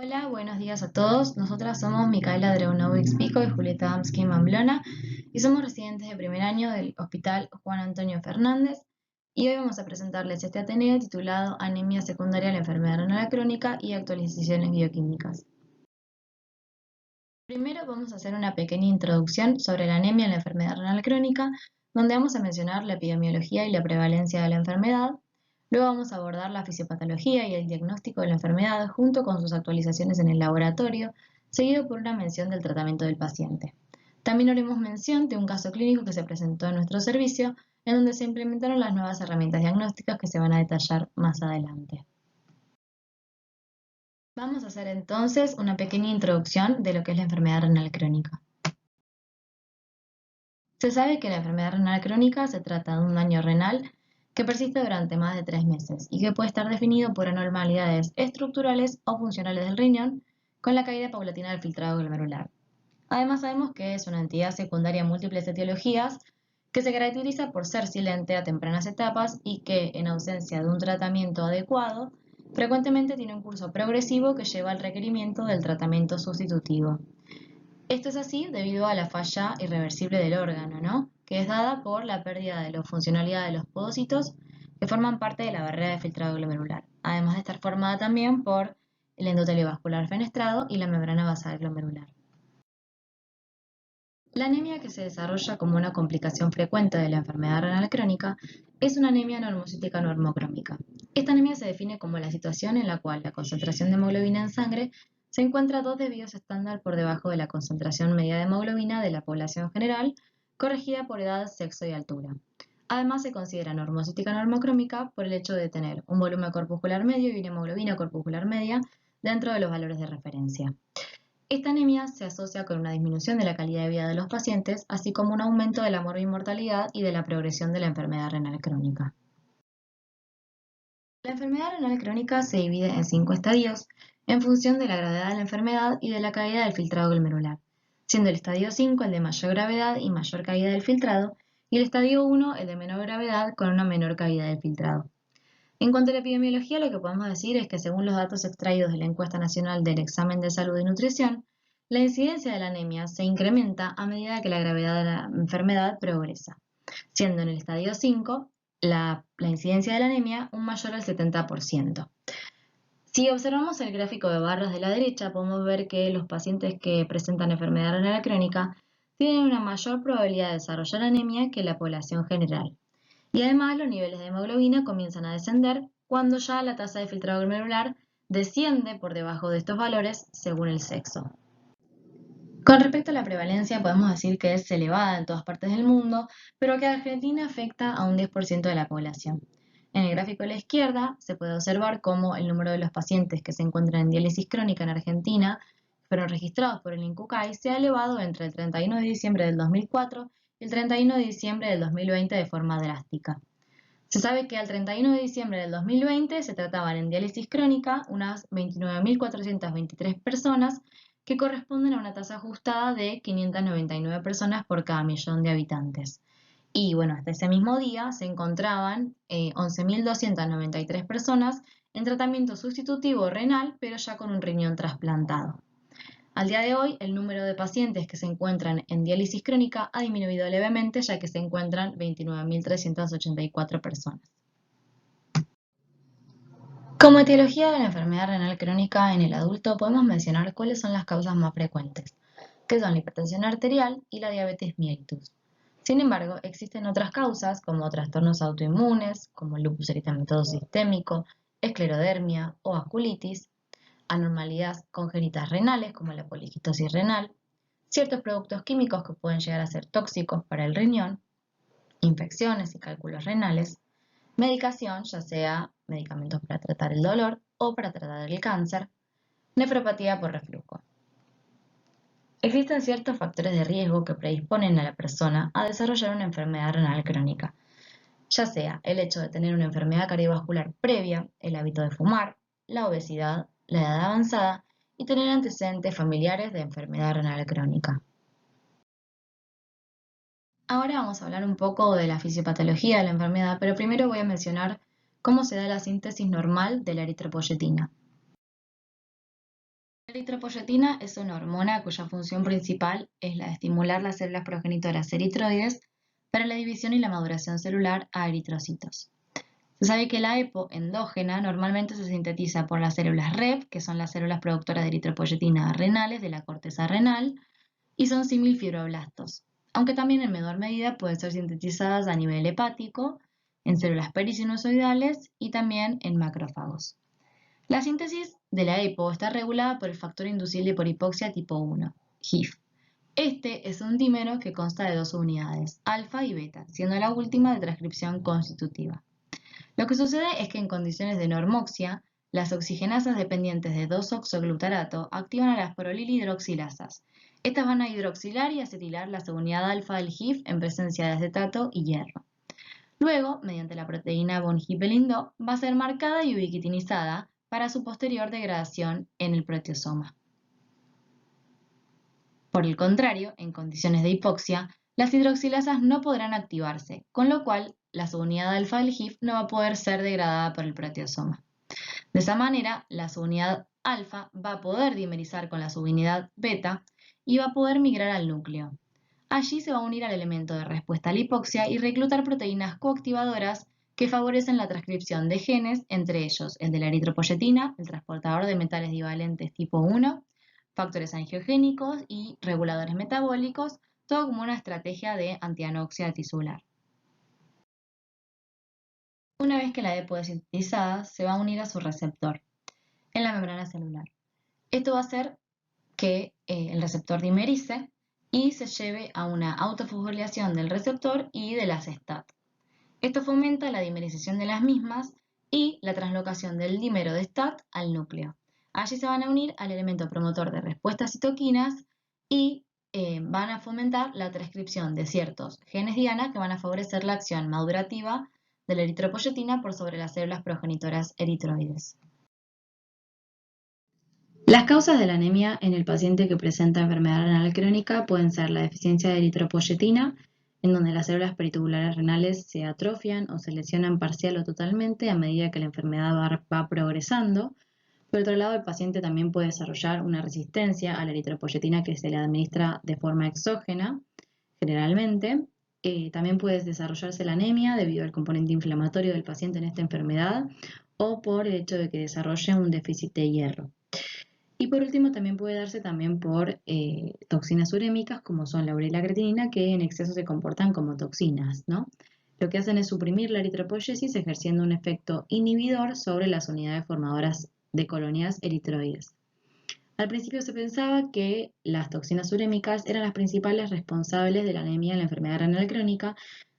Hola, buenos días a todos. Nosotras somos Micaela Draunovic Pico y Julieta Amsky Mamblona y somos residentes de primer año del Hospital Juan Antonio Fernández y hoy vamos a presentarles este Ateneo titulado Anemia secundaria a la enfermedad renal crónica y actualizaciones bioquímicas. Primero vamos a hacer una pequeña introducción sobre la anemia en la enfermedad renal crónica, donde vamos a mencionar la epidemiología y la prevalencia de la enfermedad. Luego vamos a abordar la fisiopatología y el diagnóstico de la enfermedad junto con sus actualizaciones en el laboratorio, seguido por una mención del tratamiento del paciente. También haremos mención de un caso clínico que se presentó en nuestro servicio, en donde se implementaron las nuevas herramientas diagnósticas que se van a detallar más adelante. Vamos a hacer entonces una pequeña introducción de lo que es la enfermedad renal crónica. Se sabe que la enfermedad renal crónica se trata de un daño renal que persiste durante más de 3 meses y que puede estar definido por anormalidades estructurales o funcionales del riñón con la caída paulatina del filtrado glomerular. Además sabemos que es una entidad secundaria a múltiples etiologías que se caracteriza por ser silente a tempranas etapas y que, en ausencia de un tratamiento adecuado, frecuentemente tiene un curso progresivo que lleva al requerimiento del tratamiento sustitutivo. Esto es así debido a la falla irreversible del órgano, ¿no? Que es dada por la pérdida de la funcionalidad de los podocitos que forman parte de la barrera de filtrado glomerular, además de estar formada también por el endotelio vascular fenestrado y la membrana basal glomerular. La anemia que se desarrolla como una complicación frecuente de la enfermedad renal crónica es una anemia normocítica normocrómica. Esta anemia se define como la situación en la cual la concentración de hemoglobina en sangre se encuentra 2 desvíos estándar por debajo de la concentración media de hemoglobina de la población general, corregida por edad, sexo y altura. Además, se considera normocítica normocrómica por el hecho de tener un volumen corpuscular medio y una hemoglobina corpuscular media dentro de los valores de referencia. Esta anemia se asocia con una disminución de la calidad de vida de los pacientes, así como un aumento de la morbimortalidad y de la progresión de la enfermedad renal crónica. La enfermedad renal crónica se divide en 5 estadios en función de la gravedad de la enfermedad y de la caída del filtrado glomerular, siendo el estadio 5 el de mayor gravedad y mayor caída del filtrado, y el estadio 1 el de menor gravedad con una menor caída del filtrado. En cuanto a la epidemiología, lo que podemos decir es que según los datos extraídos de la Encuesta Nacional del Examen de Salud y Nutrición, la incidencia de la anemia se incrementa a medida que la gravedad de la enfermedad progresa, siendo en el estadio 5 la incidencia de la anemia un mayor al 70%. Si observamos el gráfico de barras de la derecha, podemos ver que los pacientes que presentan enfermedad renal crónica tienen una mayor probabilidad de desarrollar anemia que la población general. Y además los niveles de hemoglobina comienzan a descender cuando ya la tasa de filtrado glomerular desciende por debajo de estos valores según el sexo. Con respecto a la prevalencia, podemos decir que es elevada en todas partes del mundo, pero que Argentina afecta a un 10% de la población. En el gráfico de la izquierda se puede observar cómo el número de los pacientes que se encuentran en diálisis crónica en Argentina fueron registrados por el INCUCAI se ha elevado entre el 31 de diciembre del 2004 y el 31 de diciembre del 2020 de forma drástica. Se sabe que al 31 de diciembre del 2020 se trataban en diálisis crónica unas 29.423 personas, que corresponden a una tasa ajustada de 599 personas por cada millón de habitantes. Y bueno, hasta ese mismo día se encontraban 11.293 personas en tratamiento sustitutivo renal, pero ya con un riñón trasplantado. Al día de hoy, el número de pacientes que se encuentran en diálisis crónica ha disminuido levemente, ya que se encuentran 29.384 personas. Como etiología de la enfermedad renal crónica en el adulto, podemos mencionar cuáles son las causas más frecuentes, que son la hipertensión arterial y la diabetes mellitus. Sin embargo, existen otras causas, como trastornos autoinmunes, como el lupus eritematoso sistémico, esclerodermia o vasculitis, anormalidades congénitas renales, como la poliquistosis renal, ciertos productos químicos que pueden llegar a ser tóxicos para el riñón, infecciones y cálculos renales, medicación, ya sea medicamentos para tratar el dolor o para tratar el cáncer, nefropatía por reflujo. Existen ciertos factores de riesgo que predisponen a la persona a desarrollar una enfermedad renal crónica, ya sea el hecho de tener una enfermedad cardiovascular previa, el hábito de fumar, la obesidad, la edad avanzada y tener antecedentes familiares de enfermedad renal crónica. Ahora vamos a hablar un poco de la fisiopatología de la enfermedad, pero primero voy a mencionar cómo se da la síntesis normal de la eritropoyetina. La eritropoyetina es una hormona cuya función principal es la de estimular las células progenitoras eritroides para la división y la maduración celular a eritrocitos. Se sabe que la EPO endógena normalmente se sintetiza por las células REP, que son las células productoras de eritropoyetina renales de la corteza renal, y son similfibroblastos, aunque también en menor medida pueden ser sintetizadas a nivel hepático, en células perisinusoidales y también en macrófagos. La síntesis de la EPO está regulada por el factor inducible por hipoxia tipo 1, HIF. Este es un dímero que consta de dos unidades, alfa y beta, siendo la última de transcripción constitutiva. Lo que sucede es que en condiciones de normoxia, las oxigenasas dependientes de 2-oxoglutarato activan a las prolilhidroxilasas. Estas van a hidroxilar y acetilar la subunidad alfa del HIF en presencia de acetato y hierro. Luego, mediante la proteína von Hippel-Lindau, va a ser marcada y ubiquitinizada para su posterior degradación en el proteosoma. Por el contrario, en condiciones de hipoxia, las hidroxilasas no podrán activarse, con lo cual la subunidad alfa del HIF no va a poder ser degradada por el proteosoma. De esa manera, la subunidad alfa va a poder dimerizar con la subunidad beta y va a poder migrar al núcleo. Allí se va a unir al elemento de respuesta a la hipoxia y reclutar proteínas coactivadoras que favorecen la transcripción de genes, entre ellos el de la eritropoyetina, el transportador de metales divalentes tipo 1, factores angiogénicos y reguladores metabólicos, todo como una estrategia de antianoxia tisular. Una vez que la EPO es sintetizada, se va a unir a su receptor en la membrana celular. Esto va a hacer que el receptor dimerice y se lleve a una autofosforilación del receptor y de las STAT. Esto fomenta la dimerización de las mismas y la translocación del dímero de STAT al núcleo. Allí se van a unir al elemento promotor de respuesta a citoquinas y van a fomentar la transcripción de ciertos genes diana que van a favorecer la acción madurativa de la eritropoyetina por sobre las células progenitoras eritroides. Las causas de la anemia en el paciente que presenta enfermedad renal crónica pueden ser la deficiencia de eritropoyetina, en donde las células peritubulares renales se atrofian o se lesionan parcial o totalmente a medida que la enfermedad va progresando. Por otro lado, el paciente también puede desarrollar una resistencia a la eritropoyetina que se le administra de forma exógena, generalmente. También puede desarrollarse la anemia debido al componente inflamatorio del paciente en esta enfermedad o por el hecho de que desarrolle un déficit de hierro. Y por último, también puede darse también por toxinas urémicas, como son la urea y la creatinina, que en exceso se comportan como toxinas, ¿no? Lo que hacen es suprimir la eritropoyesis, ejerciendo un efecto inhibidor sobre las unidades formadoras de colonias eritroides. Al principio se pensaba que las toxinas urémicas eran las principales responsables de la anemia en la enfermedad renal crónica,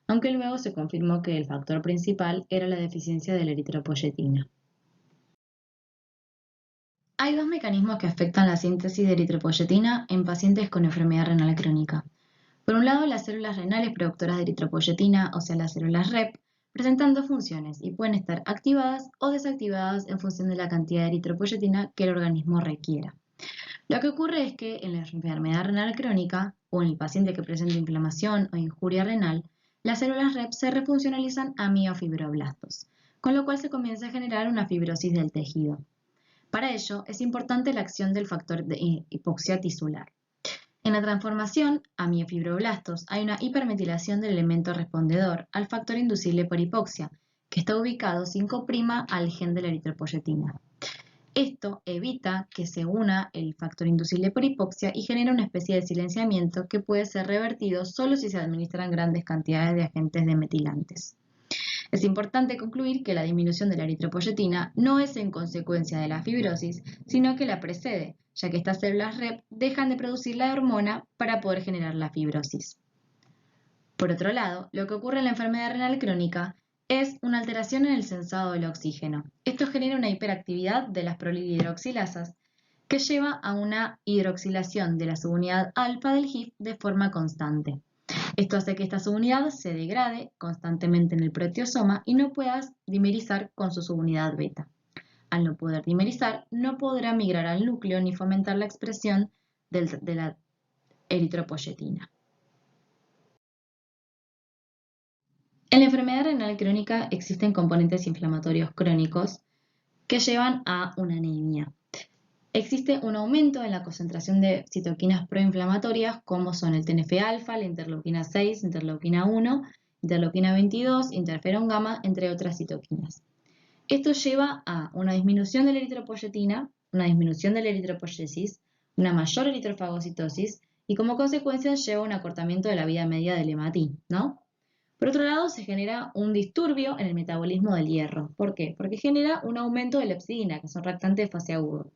aunque luego se confirmó que el factor principal era la deficiencia de la eritropoyetina. Hay dos mecanismos que afectan la síntesis de eritropoyetina en pacientes con enfermedad renal crónica. Por un lado, las células renales productoras de eritropoyetina, o sea, las células REP, presentan dos funciones y pueden estar activadas o desactivadas en función de la cantidad de eritropoyetina que el organismo requiera. Lo que ocurre es que en la enfermedad renal crónica o en el paciente que presenta inflamación o injuria renal, las células REP se refuncionalizan a miofibroblastos, con lo cual se comienza a generar una fibrosis del tejido. Para ello, es importante la acción del factor de hipoxia tisular. En la transformación a miofibroblastos hay una hipermetilación del elemento respondedor al factor inducible por hipoxia, que está ubicado 5' al gen de la eritropoyetina. Esto evita que se una el factor inducible por hipoxia y genera una especie de silenciamiento que puede ser revertido solo si se administran grandes cantidades de agentes demetilantes. Es importante concluir que la disminución de la eritropoyetina no es en consecuencia de la fibrosis, sino que la precede, ya que estas células REP dejan de producir la hormona para poder generar la fibrosis. Por otro lado, lo que ocurre en la enfermedad renal crónica es una alteración en el sensado del oxígeno. Esto genera una hiperactividad de las prolilhidroxilasas que lleva a una hidroxilación de la subunidad alfa del HIF de forma constante. Esto hace que esta subunidad se degrade constantemente en el proteosoma y no pueda dimerizar con su subunidad beta. Al no poder dimerizar, no podrá migrar al núcleo ni fomentar la expresión de la eritropoyetina. En la enfermedad renal crónica existen componentes inflamatorios crónicos que llevan a una anemia. Existe un aumento en la concentración de citoquinas proinflamatorias como son el TNF-alfa, la interleuquina 6, interleuquina 1, interleuquina 22, interferón gamma, entre otras citoquinas. Esto lleva a una disminución de la eritropoyetina, una disminución de la eritropoyesis, una mayor eritrofagocitosis y como consecuencia lleva a un acortamiento de la vida media del hematín, ¿no? Por otro lado, se genera un disturbio en el metabolismo del hierro. ¿Por qué? Porque genera un aumento de la lepsidina, que es un reactante de fase agudo.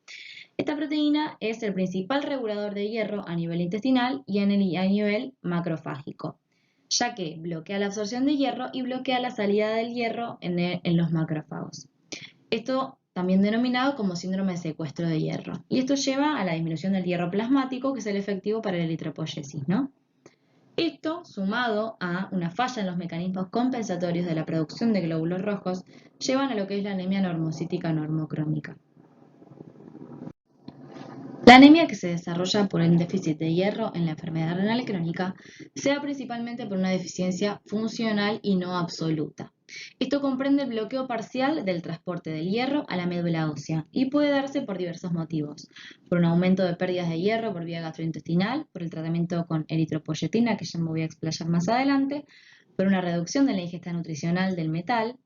Esta proteína es el principal regulador de hierro a nivel intestinal y a nivel macrofágico, ya que bloquea la absorción de hierro y bloquea la salida del hierro en los macrófagos. Esto también denominado como síndrome de secuestro de hierro. Y esto lleva a la disminución del hierro plasmático, que es el efectivo para la eritropoyesis, ¿no? Esto, sumado a una falla en los mecanismos compensatorios de la producción de glóbulos rojos, llevan a lo que es la anemia normocítica normocrónica. La anemia que se desarrolla por el déficit de hierro en la enfermedad renal crónica se da principalmente por una deficiencia funcional y no absoluta. Esto comprende el bloqueo parcial del transporte del hierro a la médula ósea y puede darse por diversos motivos. Por un aumento de pérdidas de hierro por vía gastrointestinal, por el tratamiento con eritropoyetina, que ya me voy a explayar más adelante, por una reducción de la ingesta nutricional del metal,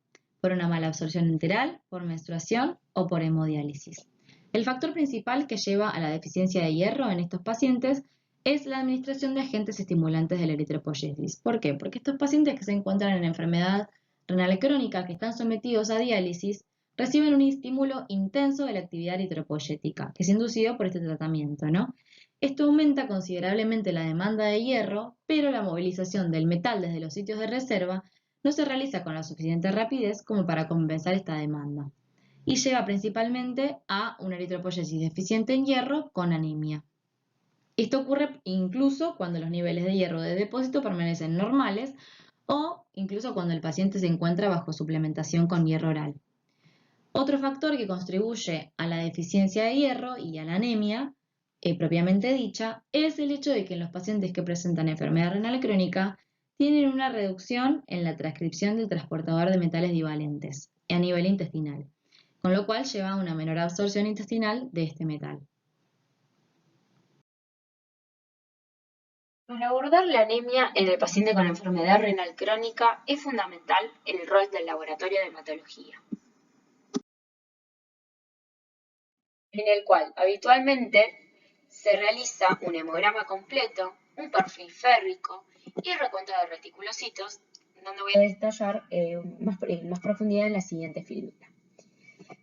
por una mala absorción enteral, por menstruación o por hemodiálisis. El factor principal que lleva a la deficiencia de hierro en estos pacientes es la administración de agentes estimulantes de la eritropoyesis. ¿Por qué? Porque estos pacientes que se encuentran en enfermedad renal crónica, que están sometidos a diálisis, reciben un estímulo intenso de la actividad eritropoyética, que es inducido por este tratamiento, ¿no? Esto aumenta considerablemente la demanda de hierro, pero la movilización del metal desde los sitios de reserva no se realiza con la suficiente rapidez como para compensar esta demanda y lleva principalmente a una eritropoyesis deficiente en hierro con anemia. Esto ocurre incluso cuando los niveles de hierro de depósito permanecen normales o incluso cuando el paciente se encuentra bajo suplementación con hierro oral. Otro factor que contribuye a la deficiencia de hierro y a la anemia, propiamente dicha, es el hecho de que los pacientes que presentan enfermedad renal crónica tienen una reducción en la transcripción del transportador de metales divalentes a nivel intestinal, con lo cual lleva a una menor absorción intestinal de este metal. Para abordar la anemia en el paciente con enfermedad renal crónica es fundamental el rol del laboratorio de hematología, en el cual habitualmente se realiza un hemograma completo, un perfil férrico y el recuento de reticulocitos, donde voy a detallar más profundidad en la siguiente figura.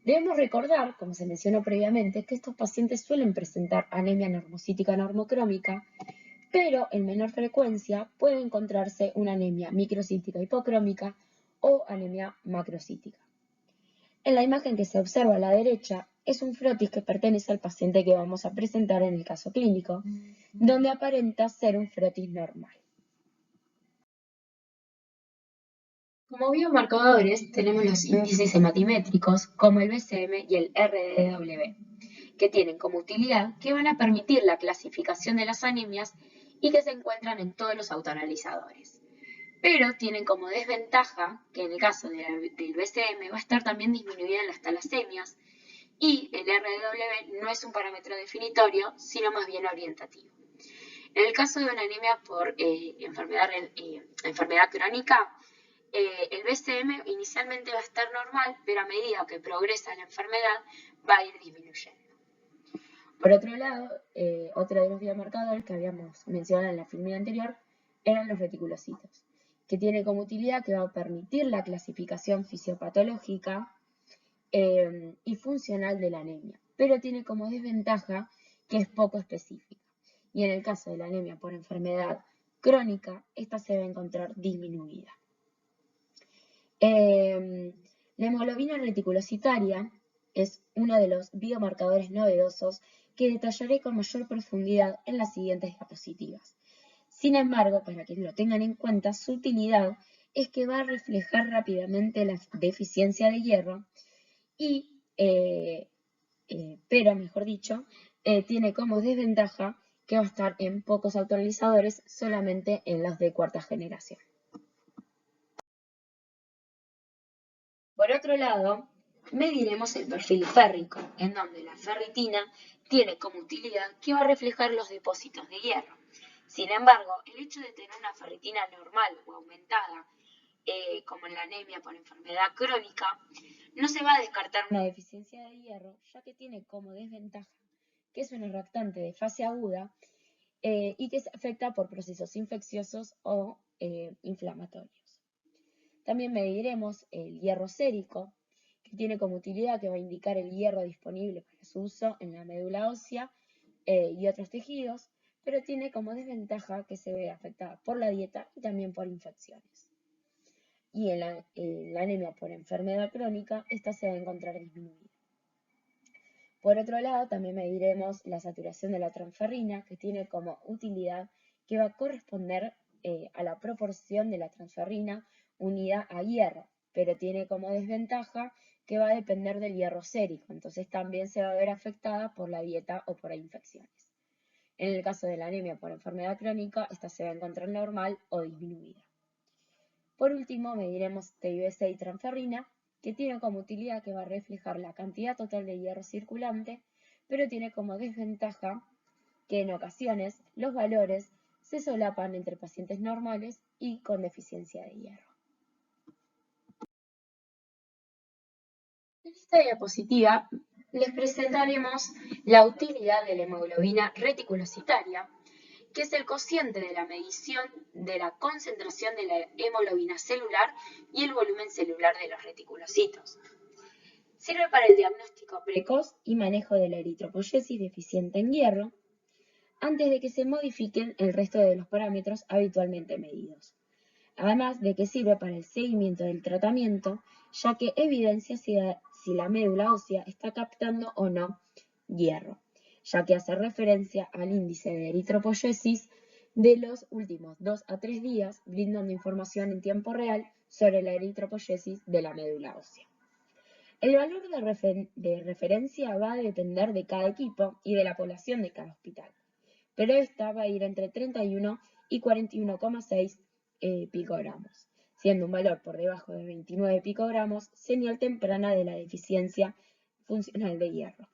Debemos recordar, como se mencionó previamente, que estos pacientes suelen presentar anemia normocítica normocrómica, pero en menor frecuencia puede encontrarse una anemia microcítica hipocrómica o anemia macrocítica. En la imagen que se observa a la derecha es un frotis que pertenece al paciente que vamos a presentar en el caso clínico, donde aparenta ser un frotis normal. Como biomarcadores tenemos los índices hematimétricos como el BCM y el RDW, que tienen como utilidad que van a permitir la clasificación de las anemias y que se encuentran en todos los autoanalizadores. Pero tienen como desventaja que en el caso del BCM va a estar también disminuida en las talasemias y el RW no es un parámetro definitorio, sino más bien orientativo. En el caso de una anemia por enfermedad crónica, el BCM inicialmente va a estar normal, pero a medida que progresa la enfermedad va a ir disminuyendo. Por otro lado, otro de los biomarcadores que habíamos mencionado en la filmina anterior eran los reticulocitos, que tiene como utilidad que va a permitir la clasificación fisiopatológica y funcional de la anemia, pero tiene como desventaja que es poco específica. Y en el caso de la anemia por enfermedad crónica, esta se va a encontrar disminuida. La hemoglobina reticulocitaria es uno de los biomarcadores novedosos que detallaré con mayor profundidad en las siguientes diapositivas. Sin embargo, para que lo tengan en cuenta, su utilidad es que va a reflejar rápidamente la deficiencia de hierro y, pero mejor dicho, tiene como desventaja que va a estar en pocos autoanalizadores, solamente en los de cuarta generación. Por otro lado, mediremos el perfil férrico, en donde la ferritina tiene como utilidad que va a reflejar los depósitos de hierro. Sin embargo, el hecho de tener una ferritina normal o aumentada, como en la anemia por enfermedad crónica, no se va a descartar una deficiencia de hierro, ya que tiene como desventaja que es un irritante de fase aguda y que se afecta por procesos infecciosos o inflamatorios. También mediremos el hierro sérico, que tiene como utilidad que va a indicar el hierro disponible para su uso en la médula ósea y otros tejidos, pero tiene como desventaja que se ve afectada por la dieta y también por infecciones. Y en la anemia por enfermedad crónica, esta se va a encontrar disminuida. Por otro lado, también mediremos la saturación de la transferrina, que tiene como utilidad que va a corresponder a la proporción de la transferrina unida a hierro, pero tiene como desventaja que va a depender del hierro sérico, entonces también se va a ver afectada por la dieta o por infecciones. En el caso de la anemia por enfermedad crónica, esta se va a encontrar normal o disminuida. Por último, mediremos TIBC y transferrina, que tiene como utilidad que va a reflejar la cantidad total de hierro circulante, pero tiene como desventaja que en ocasiones los valores se solapan entre pacientes normales y con deficiencia de hierro. En esta diapositiva les presentaremos la utilidad de la hemoglobina reticulocitaria, que es el cociente de la medición de la concentración de la hemoglobina celular y el volumen celular de los reticulocitos. Sirve para el diagnóstico precoz y manejo de la eritropoyesis deficiente en hierro, antes de que se modifiquen el resto de los parámetros habitualmente medidos. Además de que sirve para el seguimiento del tratamiento, ya que evidencia si la médula ósea está captando o no hierro, ya que hace referencia al índice de eritropoyesis de los últimos 2 a 3 días, brindando información en tiempo real sobre la eritropoyesis de la médula ósea. El valor de referencia va a depender de cada equipo y de la población de cada hospital, pero esta va a ir entre 31 y 41,6 picogramos, siendo un valor por debajo de 29 picogramos señal temprana de la deficiencia funcional de hierro.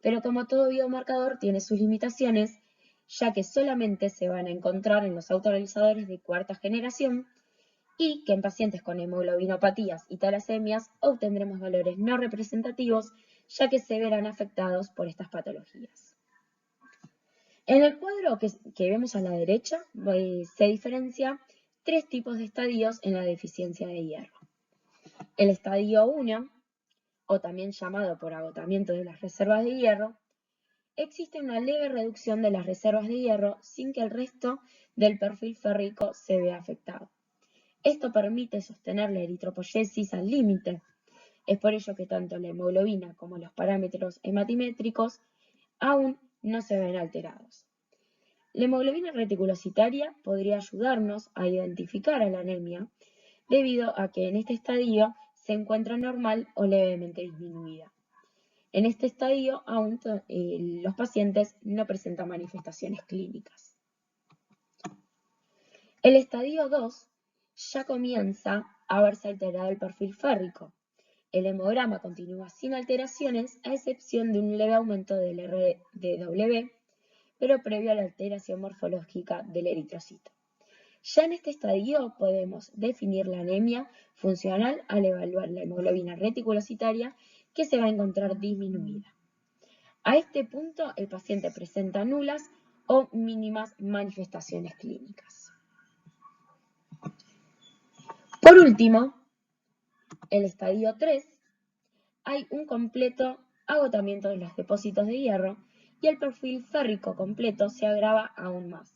Pero como todo biomarcador tiene sus limitaciones, ya que solamente se van a encontrar en los autoanalizadores de cuarta generación y que en pacientes con hemoglobinopatías y talasemias obtendremos valores no representativos, ya que se verán afectados por estas patologías. En el cuadro que vemos a la derecha se diferencia 3 tipos de estadios en la deficiencia de hierro. El estadio 1, o también llamado por agotamiento de las reservas de hierro, existe una leve reducción de las reservas de hierro sin que el resto del perfil férrico se vea afectado. Esto permite sostener la eritropoyesis al límite. Es por ello que tanto la hemoglobina como los parámetros hematimétricos aún no se ven alterados. La hemoglobina reticulocitaria podría ayudarnos a identificar a la anemia, debido a que en este estadio se encuentra normal o levemente disminuida. En este estadio aún los pacientes no presentan manifestaciones clínicas. El estadio 2 ya comienza a verse alterado el perfil férrico. El hemograma continúa sin alteraciones, a excepción de un leve aumento del RDW, pero previo a la alteración morfológica del eritrocito. Ya en este estadio podemos definir la anemia funcional al evaluar la hemoglobina reticulocitaria, que se va a encontrar disminuida. A este punto el paciente presenta nulas o mínimas manifestaciones clínicas. Por último, el estadio 3, hay un completo agotamiento de los depósitos de hierro y el perfil férrico completo se agrava aún más.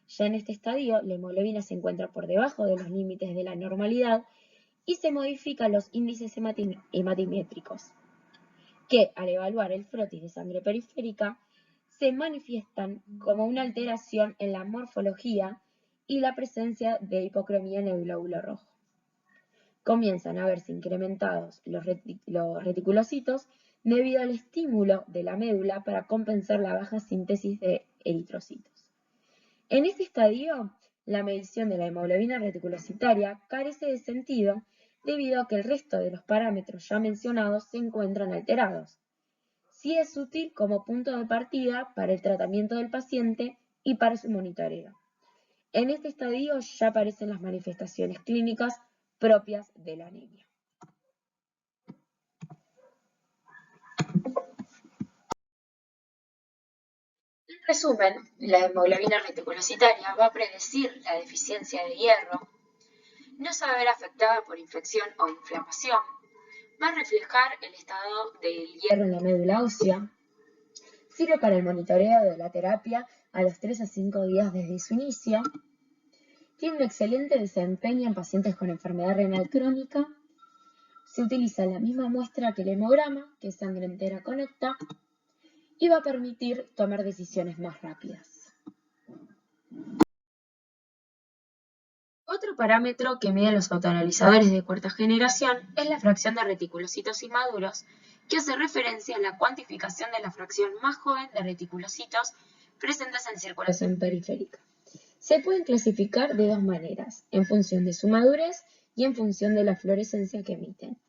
Ya en este estadio, la hemoglobina se encuentra por debajo de los límites de la normalidad y se modifican los índices hematimétricos, que al evaluar el frotis de sangre periférica se manifiestan como una alteración en la morfología y la presencia de hipocromía en el glóbulo rojo. Comienzan a verse incrementados los reticulocitos debido al estímulo de la médula para compensar la baja síntesis de eritrocitos. En este estadio, la medición de la hemoglobina reticulocitaria carece de sentido debido a que el resto de los parámetros ya mencionados se encuentran alterados. sí es útil como punto de partida para el tratamiento del paciente y para su monitoreo. En este estadio ya aparecen las manifestaciones clínicas propias de la anemia. En resumen, la hemoglobina reticulocitaria va a predecir la deficiencia de hierro, no se va a ver afectada por infección o inflamación, va a reflejar el estado del hierro en la médula ósea, sirve para el monitoreo de la terapia a los 3 a 5 días desde su inicio, tiene un excelente desempeño en pacientes con enfermedad renal crónica, se utiliza la misma muestra que el hemograma, que es sangre entera con octa, y va a permitir tomar decisiones más rápidas. Otro parámetro que mide los autoanalizadores de cuarta generación es la fracción de reticulocitos inmaduros, que hace referencia a la cuantificación de la fracción más joven de reticulocitos presentes en circulación periférica. Se pueden clasificar de dos maneras, en función de su madurez y en función de la fluorescencia que emiten.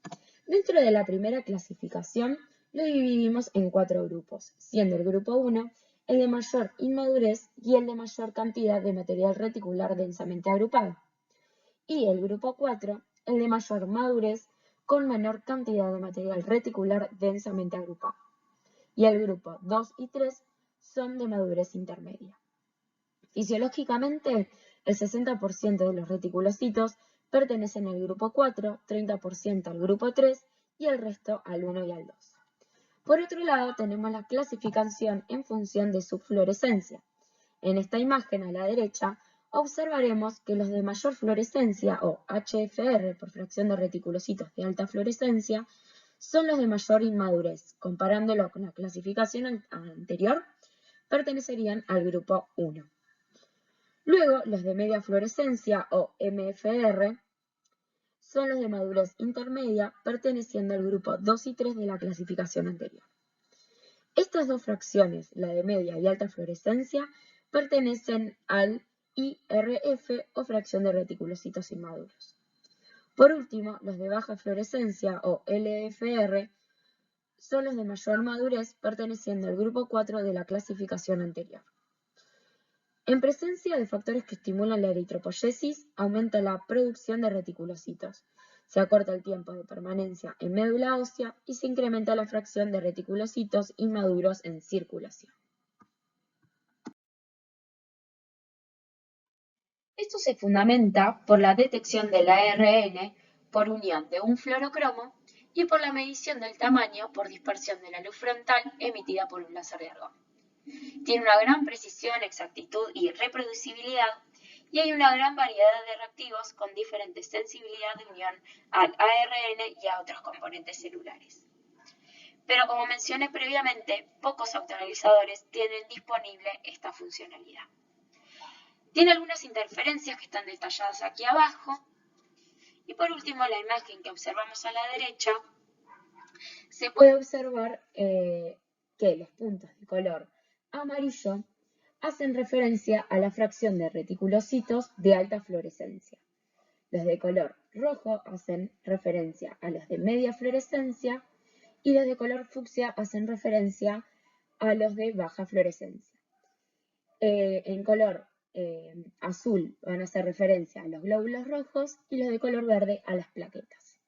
Dentro de la primera clasificación, lo dividimos en 4 grupos, siendo el grupo 1 el de mayor inmadurez y el de mayor cantidad de material reticular densamente agrupado, y el grupo 4 el de mayor madurez con menor cantidad de material reticular densamente agrupado, y el grupo 2 y 3 son de madurez intermedia. Fisiológicamente, el 60% de los reticulocitos pertenecen al grupo 4, 30% al grupo 3 y el resto al 1 y al 2. Por otro lado, tenemos la clasificación en función de su fluorescencia. En esta imagen a la derecha, observaremos que los de mayor fluorescencia, o HFR por fracción de reticulocitos de alta fluorescencia, son los de mayor inmadurez. Comparándolo con la clasificación anterior, pertenecerían al grupo 1. Luego, los de media fluorescencia, o MFR, son los de madurez intermedia, perteneciendo al grupo 2 y 3 de la clasificación anterior. Estas dos fracciones, la de media y alta fluorescencia, pertenecen al IRF o fracción de reticulocitos inmaduros. Por último, los de baja fluorescencia, o LFR, son los de mayor madurez, perteneciendo al grupo 4 de la clasificación anterior. En presencia de factores que estimulan la eritropoyesis, aumenta la producción de reticulocitos, se acorta el tiempo de permanencia en médula ósea y se incrementa la fracción de reticulocitos inmaduros en circulación. Esto se fundamenta por la detección del ARN por unión de un fluorocromo y por la medición del tamaño por dispersión de la luz frontal emitida por un láser de argón. Tiene una gran precisión, exactitud y reproducibilidad, y hay una gran variedad de reactivos con diferente sensibilidad de unión al ARN y a otros componentes celulares. Pero como mencioné previamente, pocos autoanalizadores tienen disponible esta funcionalidad. Tiene algunas interferencias que están detalladas aquí abajo, y por último la imagen que observamos a la derecha, se puede observar que los puntos de color amarillo hacen referencia a la fracción de reticulocitos de alta fluorescencia. Los de color rojo hacen referencia a los de media fluorescencia y los de color fucsia hacen referencia a los de baja fluorescencia. En color azul van a hacer referencia a los glóbulos rojos y los de color verde a las plaquetas.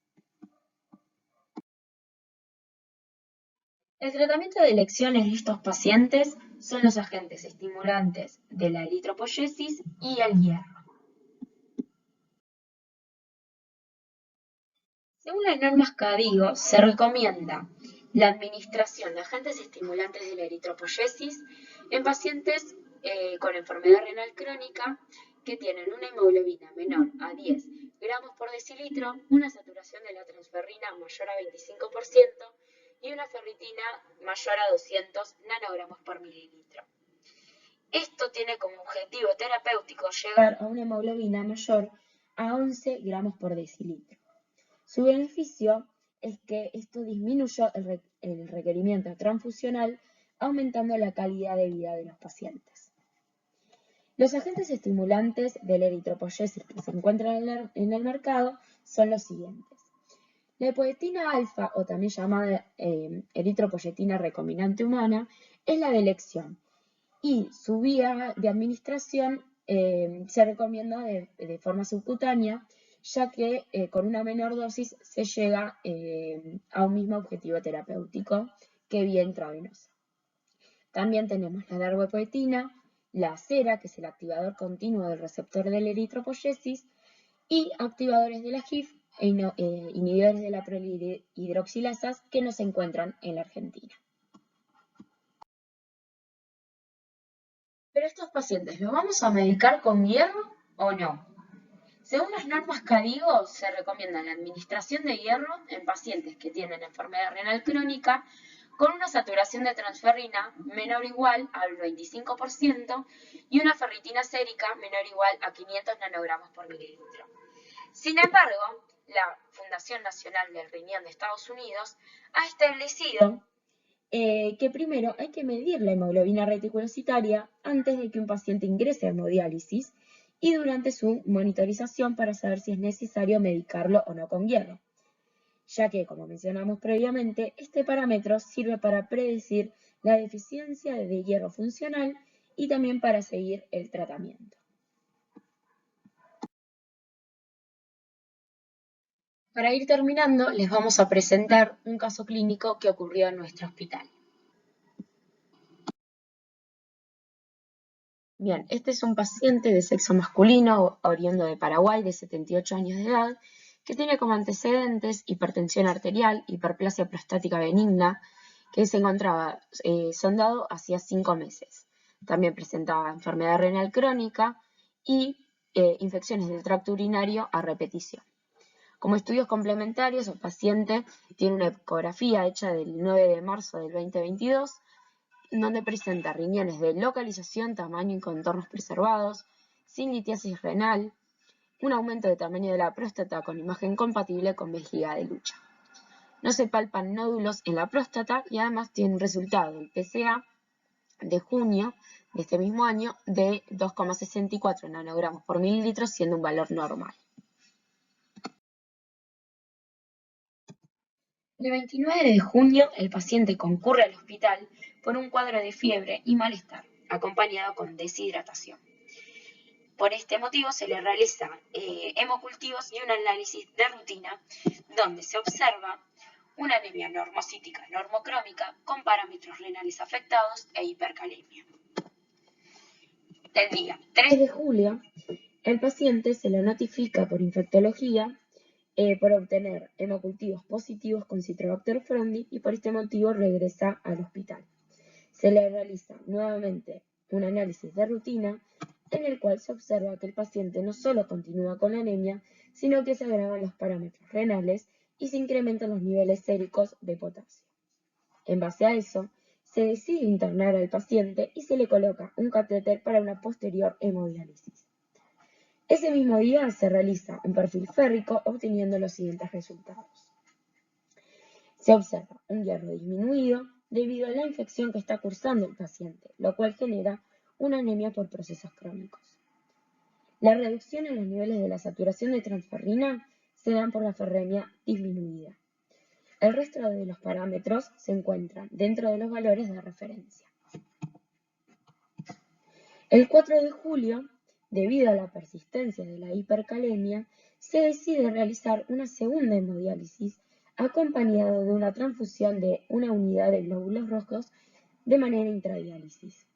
El tratamiento de elecciones de estos pacientes son los agentes estimulantes de la eritropoyesis y el hierro. Según las normas CADIGO, se recomienda la administración de agentes estimulantes de la eritropoyesis en pacientes con enfermedad renal crónica que tienen una hemoglobina menor a 10 gramos por decilitro, una saturación de la transferrina mayor a 25% y una ferritina mayor a 200 nanogramos por mililitro. Esto tiene como objetivo terapéutico llegar a una hemoglobina mayor a 11 gramos por decilitro. Su beneficio es que esto disminuyó el requerimiento transfusional, aumentando la calidad de vida de los pacientes. Los agentes estimulantes de la eritropoyesis que se encuentran en el mercado son los siguientes. La epoetina alfa, o también llamada eritropoyetina recombinante humana, es la de elección y su vía de administración se recomienda de forma subcutánea, ya que con una menor dosis se llega a un mismo objetivo terapéutico que vía intravenosa. También tenemos la darbepoetina, la cera, que es el activador continuo del receptor de la eritropoyesis, y activadores de la HIF e inhibidores de la prolihidroxilasas que no se encuentran en la Argentina. Pero estos pacientes, ¿los vamos a medicar con hierro o no? Según las normas CADIGO, se recomienda la administración de hierro en pacientes que tienen enfermedad renal crónica con una saturación de transferrina menor o igual al 25% y una ferritina sérica menor o igual a 500 nanogramos por mililitro. Sin embargo, la Fundación Nacional del Riñón de Estados Unidos ha establecido que primero hay que medir la hemoglobina reticulocitaria antes de que un paciente ingrese a hemodiálisis y durante su monitorización para saber si es necesario medicarlo o no con hierro, ya que, como mencionamos previamente, este parámetro sirve para predecir la deficiencia de hierro funcional y también para seguir el tratamiento. Para ir terminando, les vamos a presentar un caso clínico que ocurrió en nuestro hospital. Bien, este es un paciente de sexo masculino, oriundo de Paraguay, de 78 años de edad, que tiene como antecedentes hipertensión arterial, hiperplasia prostática benigna, que se encontraba sondado hacía 5 meses. También presentaba enfermedad renal crónica y infecciones del tracto urinario a repetición. Como estudios complementarios, el paciente tiene una ecografía hecha del 9 de marzo del 2022, donde presenta riñones de localización, tamaño y contornos preservados, sin litiasis renal, un aumento de tamaño de la próstata con imagen compatible con vejiga de lucha. No se palpan nódulos en la próstata y además tiene un resultado del PSA de junio de este mismo año de 2,64 nanogramos por mililitro, siendo un valor normal. El 29 de junio, el paciente concurre al hospital por un cuadro de fiebre y malestar, acompañado con deshidratación. Por este motivo se le realizan hemocultivos y un análisis de rutina donde se observa una anemia normocítica normocrómica con parámetros renales afectados e hipercalemia. El día 3 de julio, el paciente se le notifica por infectología por obtener hemocultivos positivos con Citrobacter frondi y por este motivo regresa al hospital. Se le realiza nuevamente un análisis de rutina en el cual se observa que el paciente no solo continúa con anemia, sino que se agravan los parámetros renales y se incrementan los niveles séricos de potasio. En base a eso, se decide internar al paciente y se le coloca un catéter para una posterior hemodiálisis. Ese mismo día se realiza un perfil férrico obteniendo los siguientes resultados. Se observa un hierro disminuido debido a la infección que está cursando el paciente, lo cual genera una anemia por procesos crónicos. La reducción en los niveles de la saturación de transferrina se dan por la ferremia disminuida. El resto de los parámetros se encuentran dentro de los valores de referencia. El 4 de julio, debido a la persistencia de la hipercalemia, se decide realizar una segunda hemodiálisis acompañado de una transfusión de una unidad de glóbulos rojos de manera intradiálisis.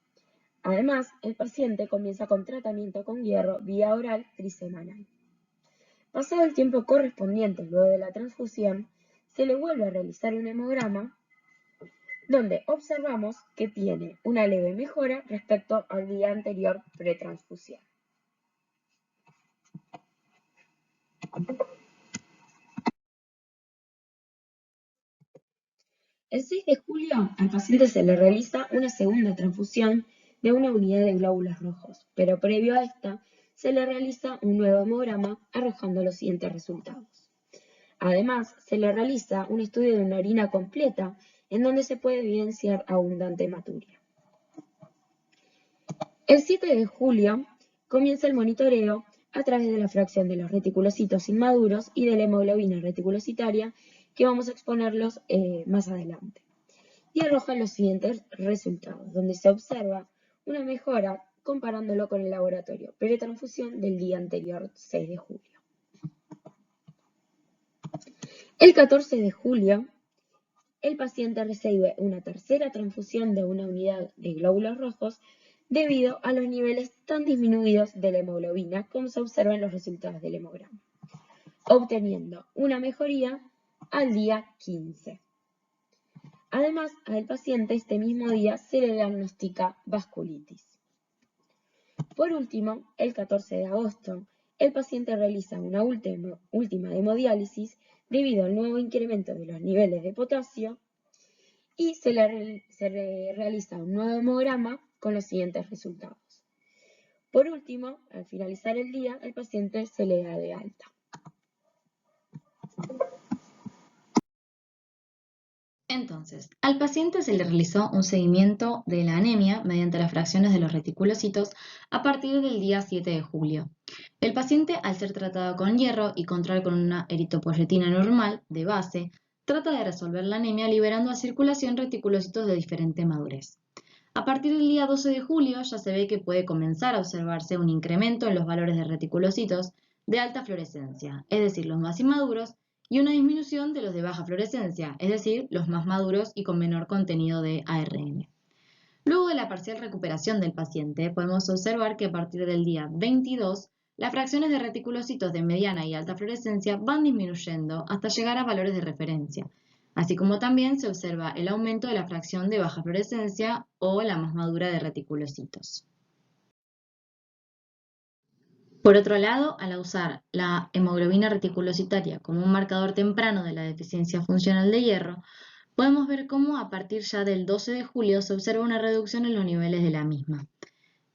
Además, el paciente comienza con tratamiento con hierro vía oral trisemanal. Pasado el tiempo correspondiente luego de la transfusión, se le vuelve a realizar un hemograma donde observamos que tiene una leve mejora respecto al día anterior pretransfusión. El 6 de julio al paciente se le realiza una segunda transfusión de una unidad de glóbulos rojos, pero previo a esta se le realiza un nuevo hemograma arrojando los siguientes resultados. Además, se le realiza un estudio de una orina completa en donde se puede evidenciar abundante hematuria. El 7 de julio comienza el monitoreo a través de la fracción de los reticulocitos inmaduros y de la hemoglobina reticulocitaria que vamos a exponerlos más adelante. Y arroja los siguientes resultados, donde se observa una mejora comparándolo con el laboratorio pretransfusión del día anterior, 6 de julio. El 14 de julio, el paciente recibe una tercera transfusión de una unidad de glóbulos rojos debido a los niveles tan disminuidos de la hemoglobina como se observa en los resultados del hemograma, obteniendo una mejoría al día 15. Además, al paciente este mismo día se le diagnostica vasculitis. Por último, el 14 de agosto, el paciente realiza una última hemodiálisis debido al nuevo incremento de los niveles de potasio y se realiza un nuevo hemograma con los siguientes resultados. Por último, al finalizar el día, el paciente se le da de alta. Entonces, al paciente se le realizó un seguimiento de la anemia mediante las fracciones de los reticulocitos a partir del día 7 de julio. El paciente, al ser tratado con hierro y contar con una eritropoyetina normal de base, trata de resolver la anemia liberando a circulación reticulocitos de diferente madurez. A partir del día 12 de julio ya se ve que puede comenzar a observarse un incremento en los valores de reticulocitos de alta fluorescencia, es decir, los más inmaduros, y una disminución de los de baja fluorescencia, es decir, los más maduros y con menor contenido de ARN. Luego de la parcial recuperación del paciente, podemos observar que a partir del día 22, las fracciones de reticulocitos de mediana y alta fluorescencia van disminuyendo hasta llegar a valores de referencia, así como también se observa el aumento de la fracción de baja fluorescencia o la más madura de reticulocitos. Por otro lado, al usar la hemoglobina reticulocitaria como un marcador temprano de la deficiencia funcional de hierro, podemos ver cómo a partir ya del 12 de julio se observa una reducción en los niveles de la misma.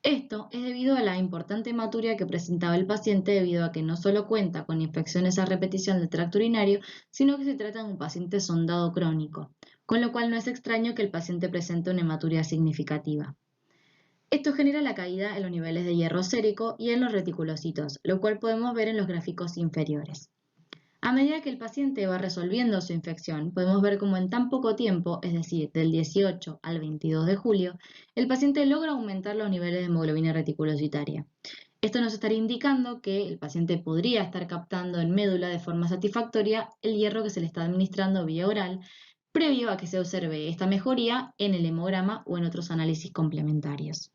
Esto es debido a la importante hematuria que presentaba el paciente debido a que no solo cuenta con infecciones a repetición del tracto urinario, sino que se trata de un paciente sondado crónico, con lo cual no es extraño que el paciente presente una hematuria significativa. Esto genera la caída en los niveles de hierro sérico y en los reticulocitos, lo cual podemos ver en los gráficos inferiores. A medida que el paciente va resolviendo su infección, podemos ver cómo en tan poco tiempo, es decir, del 18 al 22 de julio, el paciente logra aumentar los niveles de hemoglobina reticulocitaria. Esto nos estaría indicando que el paciente podría estar captando en médula de forma satisfactoria el hierro que se le está administrando vía oral, previo a que se observe esta mejoría en el hemograma o en otros análisis complementarios.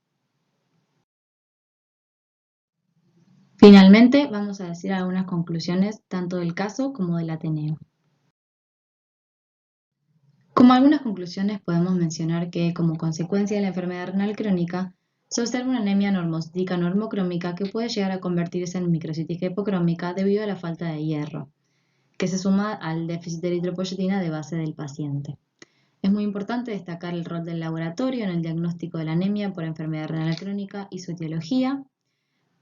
Finalmente, vamos a decir algunas conclusiones tanto del caso como del Ateneo. Como algunas conclusiones podemos mencionar que, como consecuencia de la enfermedad renal crónica, se observa una anemia normocítica normocrómica que puede llegar a convertirse en microcítica hipocrómica debido a la falta de hierro, que se suma al déficit de eritropoyetina de base del paciente. Es muy importante destacar el rol del laboratorio en el diagnóstico de la anemia por enfermedad renal crónica y su etiología.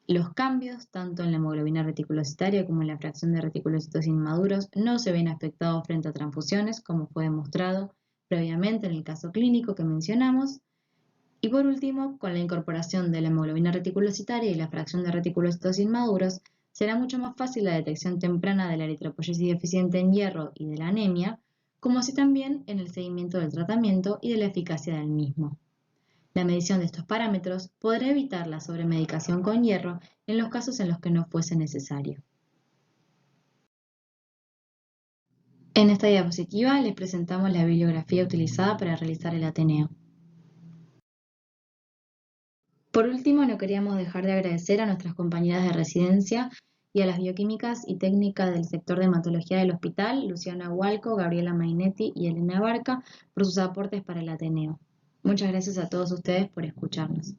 Los cambios, tanto en la hemoglobina reticulocitaria como en la fracción de reticulocitos inmaduros, no se ven afectados frente a transfusiones, como fue demostrado previamente en el caso clínico que mencionamos. Y por último, con la incorporación de la hemoglobina reticulocitaria y la fracción de reticulocitos inmaduros, será mucho más fácil la detección temprana de la eritropoyesis deficiente en hierro y de la anemia, como así también en el seguimiento del tratamiento y de la eficacia del mismo. La medición de estos parámetros podrá evitar la sobremedicación con hierro en los casos en los que no fuese necesario. En esta diapositiva les presentamos la bibliografía utilizada para realizar el Ateneo. Por último, no queríamos dejar de agradecer a nuestras compañeras de residencia y a las bioquímicas y técnicas del sector de hematología del hospital, Luciana Hualco, Gabriela Mainetti y Elena Barca, por sus aportes para el Ateneo. Muchas gracias a todos ustedes por escucharnos.